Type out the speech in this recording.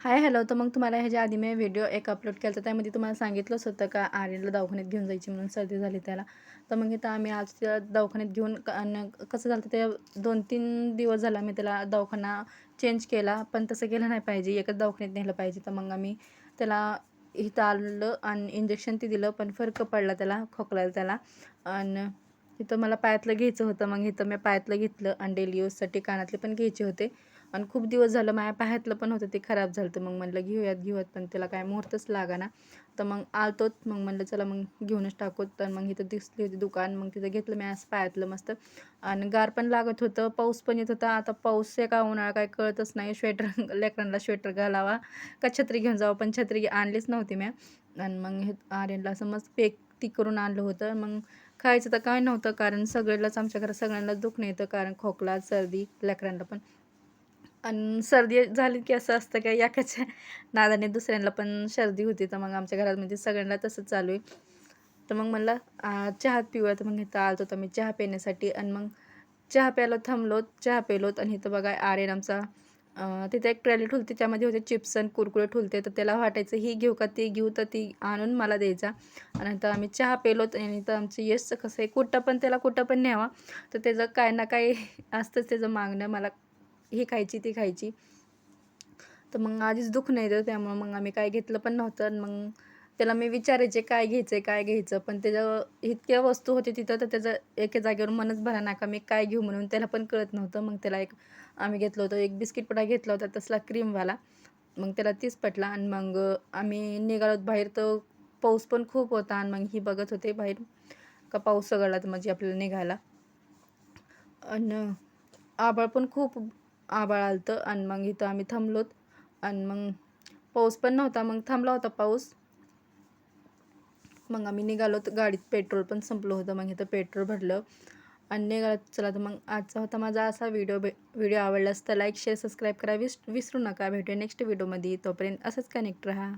हाय, hello. तर मग तुम्हाला ह्याच्या आधी मी व्हिडिओ एक अपलोड केला होता. त्यामध्ये तुम्हाला सांगितलंच होतं का आर्यनला दवाखान्यात घेऊन जायची म्हणून सर्दी झाली त्याला. तर मग इथं आम्ही आज त्याला दवाखान्यात घेऊन आणि कसं झालं ते 2-3 दिवस झाला मी त्याला दवाखाना चेंज केला. पण तसं केलं नाही पाहिजे. एकच दवाखान्यात नेलं पाहिजे. तर मग आम्ही त्याला इथं आणलं आणि इंजेक्शन ते दिलं. पण फरक पडला त्याला, खोकलायला त्याला. आणि इथं मला पायातलं घ्यायचं होतं. मग इथं मी पायातलं घेतलं आणि डेली यूजसाठी कानातले पण घ्यायचे होते. आणि खूप दिवस झालं माझ्या पायातलं पण होतं ते खराब झालं. तर मग म्हटलं घेऊयात पण त्याला काय मुहूर्तच लागाना. तर मग आलतोच. मग म्हटलं चला मग घेऊनच टाकू. तर मग इथं दिसली होती दुकान. मग तिथं घेतलं मी असं पायातलं मस्त. आणि गार पण लागत होतं, पाऊस पण येत होता. आता पाऊस आहे का उन्हाळा काय कळतच नाही. स्वेटर लेकरांना स्वेटर घालावा का छत्री घेऊन जावं, पण छत्री आणलीच नव्हती मी. आणि मग हे आर्यनला असं मस्त पॅक ती करून आणलं होतं. मग खायचं तर काय नव्हतं, कारण सगळ्यालाच आमच्या घरात सगळ्यांनाच दुखणं येतं, कारण खोकला, सर्दी लेकरांना पण. आणि सर्दी झाली की असं असतं की एकाच्या नादाने दुसऱ्यांना पण सर्दी होती. तर मग आमच्या घरामध्ये सगळ्यांना तसंच चालू आहे. तर मग म्हणलं चहा पिऊया. तर मग इथं आलतो तर मी चहा पिण्यासाठी आणि मग चहा प्यायला थांबलो, चहा पिलोत आणि इथं बघा आर्यन आमचा तिथे एक ट्रॉली ठेवली त्यामध्ये होते चिप्स आणि कुरकुरे ठेवले. तर त्याला वाटायचं ही घेऊ का ती घेऊ, तर ती आणून मला द्यायचा. आणि इथं आम्ही चहा पिलोत आणि इथं आमचं यशचं कसं आहे, कुठं पण त्याला कुठं पण न्यावा तर त्याचं काय ना काही असतंच त्याचं मागणं, मला ही खायची, ती खायची. तर मग आधीच दुखणं येतं त्यामुळं मग आम्ही काय घेतलं पण नव्हतं. आणि मग त्याला मी विचारायचे काय घ्यायचं आहे, काय घ्यायचं? पण त्याचं इतक्या वस्तू होती तिथं, तर त्याचं एका जागेवर मनच भरेना का मी काय घेऊ म्हणून. त्याला पण कळत नव्हतं. मग त्याला एक आम्ही घेतलं होतं, एक बिस्किट पुडा घेतला होता तसला क्रीमवाला. मग त्याला तीच पटला आणि मग आम्ही निघालोत बाहेर. तर पाऊस पण खूप होता आणि मग ही बघत होते बाहेर का पाऊस सगळा तर म्हणजे आपल्याला निघायला. आणि आभाळ पण खूप आभाळ आलतं आणि मग इथं आम्ही थांबलोत. आणि मग पाऊस पण नव्हता, मग थांबला होता पाऊस. मग आम्ही निघालोत. गाडीत पेट्रोल पण संपलं होतं. मग इथं पेट्रोल भरलं आणि निघालो. चला तर मग आजचा होता माझा असा व्हिडिओ आवडलास तर लाईक, शेअर, सबस्क्राईब करा विसरू नका. भेटूया नेक्स्ट व्हिडिओमध्ये. तोपर्यंत असंच कनेक्ट राहा.